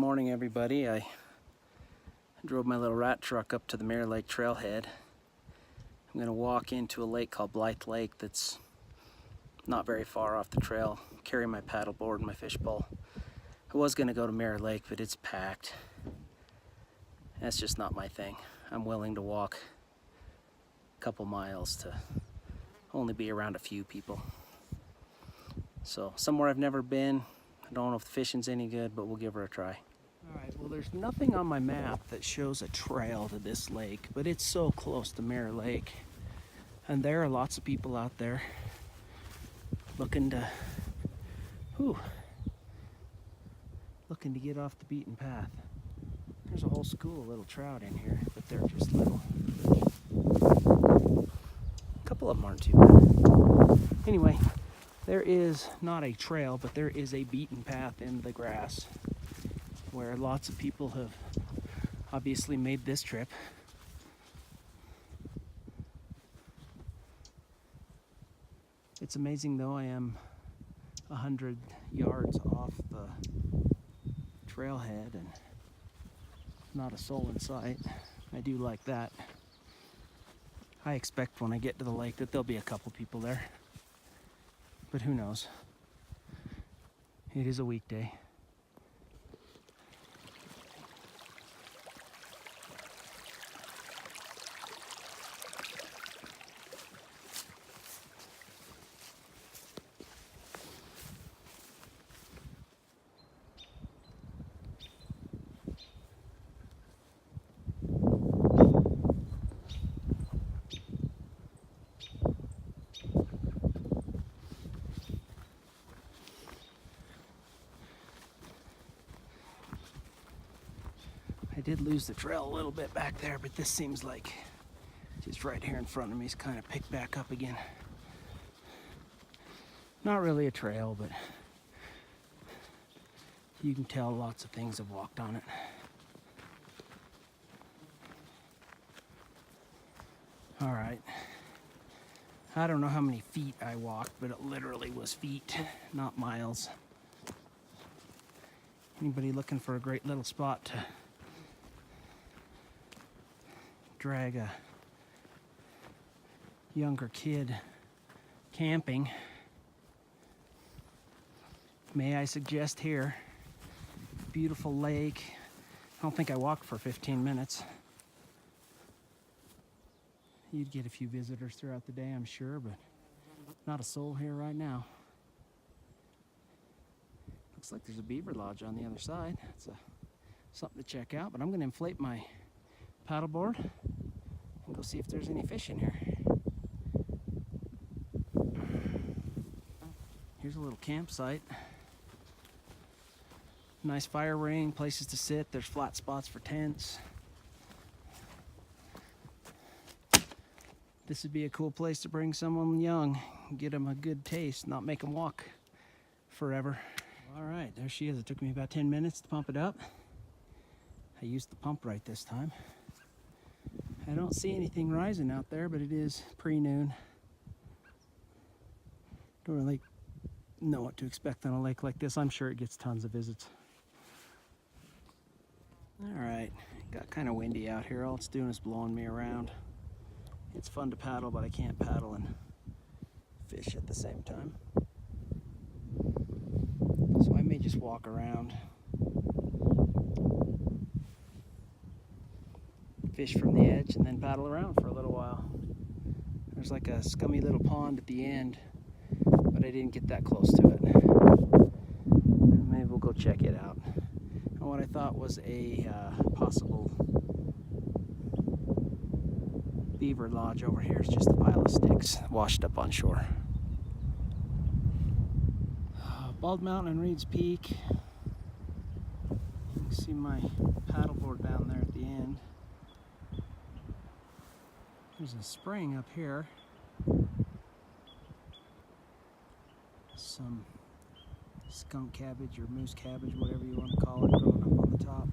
morning, everybody. I drove my little rat truck up to the Mirror Lake Trailhead. I'm going to walk into a lake called Blythe Lake that's not very far off the trail, carry my paddleboard and my fishbowl. I was going to go to Mirror Lake, but it's packed. That's just not my thing. I'm willing to walk a couple miles to only be around a few people. So, somewhere I've never been. I don't know if the fishing's any good, but we'll give her a try. Alright, well, there's nothing on my map that shows a trail to this lake, but it's so close to Mirror Lake. And there are lots of people out there looking to get off the beaten path. There's a whole school of little trout in here, but they're just little. A couple of them aren't too bad. Anyway, there is not a trail, but there is a beaten path in the grass where lots of people have obviously made this trip. It's amazing though, I am 100 yards off the trailhead and not a soul in sight. I do like that. I expect when I get to the lake that there'll be a couple people there. But who knows? It is a weekday. I did lose the trail a little bit back there, but this seems like just right here in front of me is kind of picked back up again. Not really a trail, but you can tell lots of things have walked on it. All right. I don't know how many feet I walked, but it literally was feet, not miles. Anybody looking for a great little spot to drag a younger kid camping, may I suggest here? Beautiful lake. I don't think I walked for 15 minutes. You'd get a few visitors throughout the day, I'm sure, but not a soul here right now. Looks like there's a beaver lodge on the other side. That's something to check out, but I'm going to inflate my paddleboard and go see if there's any fish in here. Here's a little campsite. Nice fire ring, places to sit. There's flat spots for tents. This would be a cool place to bring someone young, get them a good taste, not make them walk forever. All right, there she is. It took me about 10 minutes to pump it up. I used the pump right this time. I don't see anything rising out there, but it is pre-noon. Don't really know what to expect on a lake like this. I'm sure it gets tons of visits. All right, got kind of windy out here. All it's doing is blowing me around. It's fun to paddle, but I can't paddle and fish at the same time. So I may just walk around, fish from the edge, and then paddle around for a little while. There's like a scummy little pond at the end, but I didn't get that close to it. Maybe we'll go check it out. And what I thought was a possible beaver lodge over here is just a pile of sticks washed up on shore. Bald Mountain and Reed's Peak. You can see my paddleboard down there at the end. There's a spring up here. Some skunk cabbage or moose cabbage, whatever you want to call it, growing up on the top.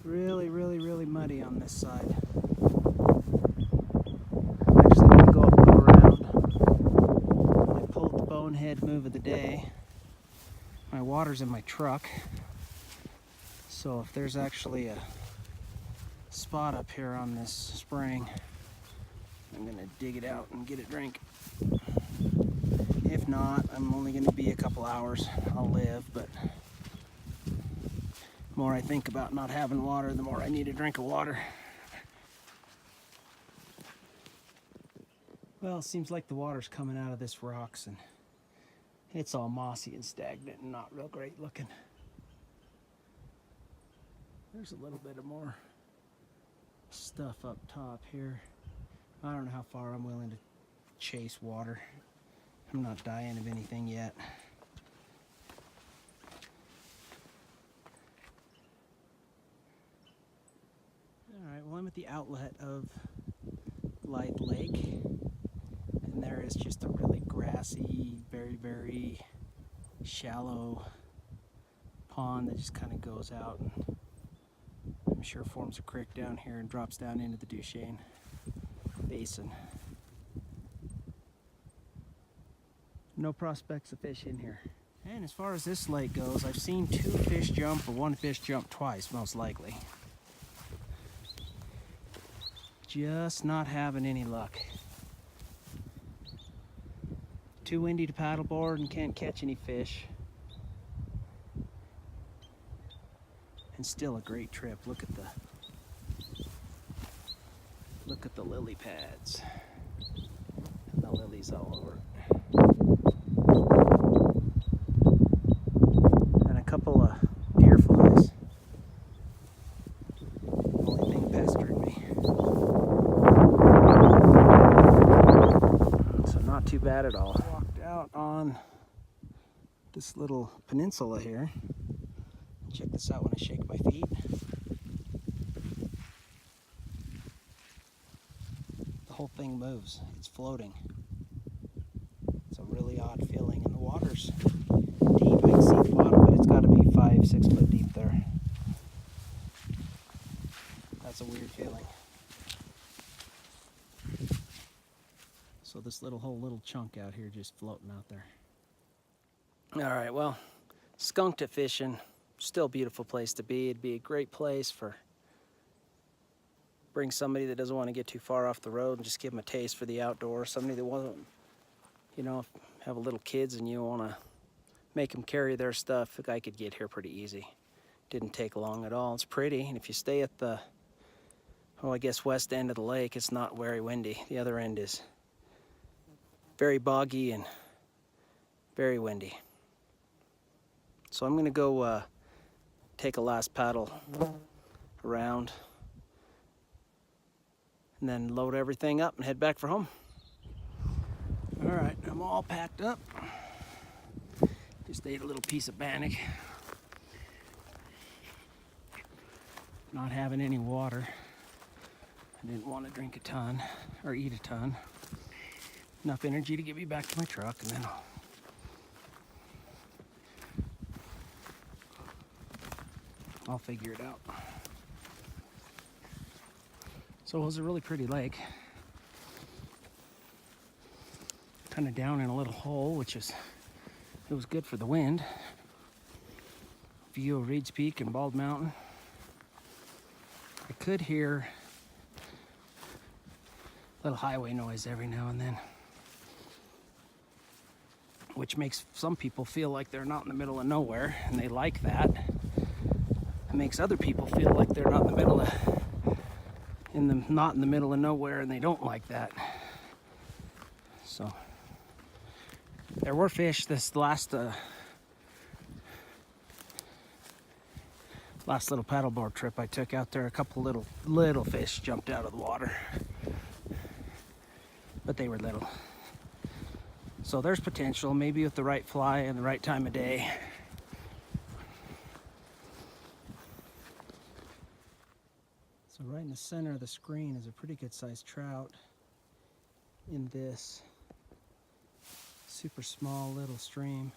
Really, really, really muddy on this side. I'm actually going to go up and go around. I pulled the bonehead move of the day. My water's in my truck. So if there's actually a spot up here on this spring, I'm gonna dig it out and get a drink. If not, I'm only gonna be a couple hours. I'll live, but the more I think about not having water, the more I need a drink of water. Well, it seems like the water's coming out of this rocks and it's all mossy and stagnant and not real great looking. There's a little bit of more stuff up top here. I don't know how far I'm willing to chase water. I'm not dying of anything yet. Alright, well, I'm at the outlet of Blythe Lake, and there is just a really grassy, very, very shallow pond that just kind of goes out and I'm sure forms a creek down here and drops down into the Duchesne Basin. No prospects of fish in here. And as far as this lake goes, I've seen 2 fish jump, or 1 fish jump twice, most likely. Just not having any luck. Too windy to paddleboard and can't catch any fish. And still a great trip. Look at the lily pads. And the lilies all over it. And a couple of deer flies. Only thing pestering me. So not too bad at all. Walked out on this little peninsula here. Check this out when I shake my feet. The whole thing moves. It's floating. It's a really odd feeling, and the water's deep. I can see the bottom, but it's got to be 5-6 foot deep there. That's a weird feeling. So this whole little chunk out here just floating out there. All right, well, skunked it fishing. Still a beautiful place to be. It'd be a great place for bring somebody that doesn't want to get too far off the road and just give them a taste for the outdoors. Somebody that wasn't, you know, have a little kids and you want to make them carry their stuff. The guy could get here pretty easy. Didn't take long at all. It's pretty, and if you stay at the, I guess west end of the lake, it's not very windy. The other end is very boggy and very windy. So I'm gonna go take a last paddle around and then load everything up and head back for home. All right, I'm all packed up. Just ate a little piece of bannock. Not having any water. I didn't want to drink a ton or eat a ton. Enough energy to get me back to my truck, and then I'll figure it out. So it was a really pretty lake. Kind of down in a little hole, it was good for the wind. View of Reed's Peak and Bald Mountain. I could hear a little highway noise every now and then, which makes some people feel like they're not in the middle of nowhere, and they like that. It makes other people feel like they're not in the middle of nowhere, and they don't like that. So there were fish this last little paddleboard trip I took out there. A couple little fish jumped out of the water, but they were little. So there's potential, maybe with the right fly and the right time of day. So right in the center of the screen is a pretty good sized trout in this super small little stream.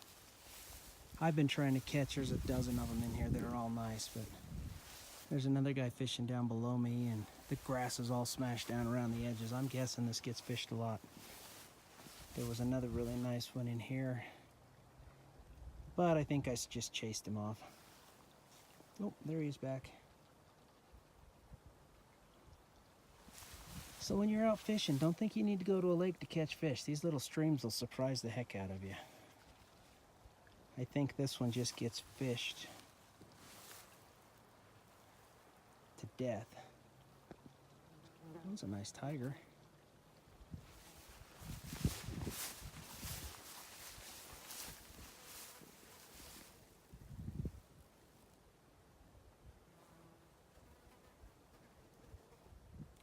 I've been trying to catch, there's a dozen of them in here that are all nice, but there's another guy fishing down below me, and the grass is all smashed down around the edges. I'm guessing this gets fished a lot. There was another really nice one in here, but I think I just chased him off. Oh, there he is back. So when you're out fishing, don't think you need to go to a lake to catch fish. These little streams will surprise the heck out of you. I think this one just gets fished to death. That was a nice tiger.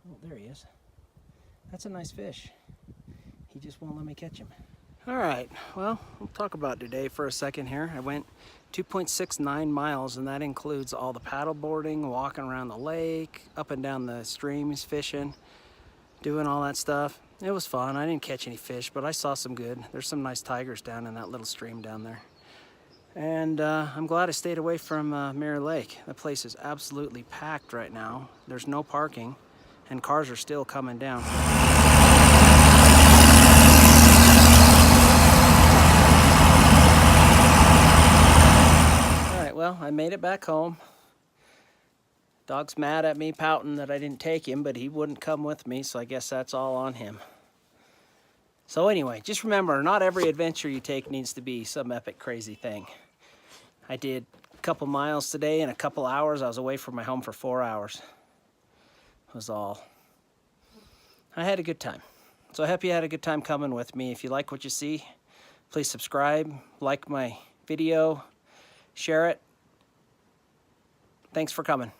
Oh, there he is. That's a nice fish. He just won't let me catch him. All right, well, we'll talk about today for a second here. I went 2.69 miles, and that includes all the paddle boarding, walking around the lake, up and down the streams, fishing, doing all that stuff. It was fun. I didn't catch any fish, but I saw some good. There's some nice tigers down in that little stream down there. And I'm glad I stayed away from Mirror Lake. The place is absolutely packed right now. There's no parking, and cars are still coming down. Well, I made it back home. Dog's mad at me, pouting that I didn't take him, but he wouldn't come with me, so I guess that's all on him. So anyway, just remember, not every adventure you take needs to be some epic, crazy thing. I did a couple miles today in a couple hours. I was away from my home for 4 hours. Was all. I had a good time. So I hope you had a good time coming with me. If you like what you see, please subscribe, like my video, share it. Thanks for coming.